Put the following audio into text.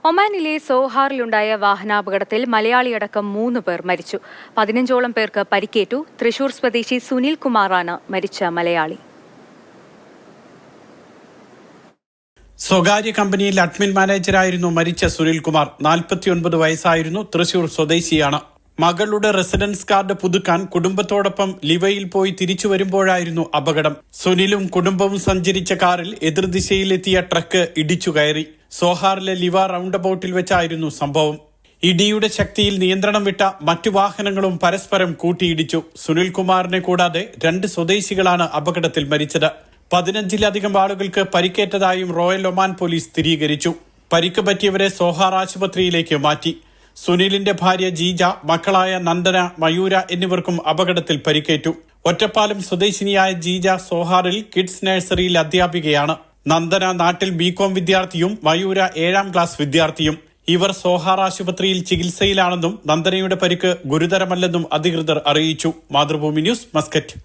ഒമാനിലെ സോഹാറിലുണ്ടായ വാഹനാപകടത്തിൽ മലയാളിയടക്കം 3 പേർ മരിച്ചു. 15ഓളം പേർക്ക് പരിക്കേറ്റു. തൃശൂർ സ്വദേശി സുനിൽ കുമാറാണ് മരിച്ച മലയാളി. സ്വകാര്യ കമ്പനിയിൽ അഡ്മിൻ മാനേജരായിരുന്നു മരിച്ച സുനിൽകുമാർ. 49 വയസ്സായിരുന്നു. തൃശൂർ സ്വദേശിയാണ്. മകളുടെ റെസിഡൻസ് കാർഡ് പുതുക്കാൻ കുടുംബത്തോടൊപ്പം ലിവയിൽ പോയി തിരിച്ചു വരുമ്പോഴായിരുന്നു അപകടം. സുനിലും കുടുംബവും സഞ്ചരിച്ച കാറിൽ എതിർദിശയിലെത്തിയ ട്രക്ക് ഇടിച്ചു കയറി. സോഹാറിലെ ലിവ റൗണ്ട് അബൌട്ടിൽ വെച്ചായിരുന്നു സംഭവം. ഇടിയുടെ ശക്തിയിൽ നിയന്ത്രണം വിട്ട മറ്റു വാഹനങ്ങളും പരസ്പരം കൂട്ടിയിടിച്ചു. സുനിൽകുമാറിനെ കൂടാതെ 2 സ്വദേശികളാണ് അപകടത്തിൽ മരിച്ചത്. 15ലധികം ആളുകൾക്ക് പരിക്കേറ്റതായും റോയൽ ഒമാൻ പോലീസ് സ്ഥിരീകരിച്ചു. പരിക്ക് പറ്റിയവരെ സോഹാർ ആശുപത്രിയിലേക്ക് മാറ്റി. സുനിലിന്റെ ഭാര്യ ജീജ, മക്കളായ നന്ദന, മയൂര എന്നിവർക്കും അപകടത്തിൽ പരിക്കേറ്റു. ഒറ്റപ്പാലം സ്വദേശിനിയായ ജീജ സോഹാറിൽ കിഡ്സ് നഴ്സറിയിൽ അധ്യാപികയാണ്. നന്ദന നാട്ടിൽ ബികോം വിദ്യാർത്ഥിയും മയൂര 7ാം ക്ലാസ് വിദ്യാർത്ഥിയും. ഇവർ സോഹാർ ആശുപത്രിയിൽ ചികിത്സയിലാണെന്നും നന്ദനയുടെ പരിക്ക് ഗുരുതരമല്ലെന്നും അധികൃതർ അറിയിച്ചു. Mathrubhumi news, Muscat.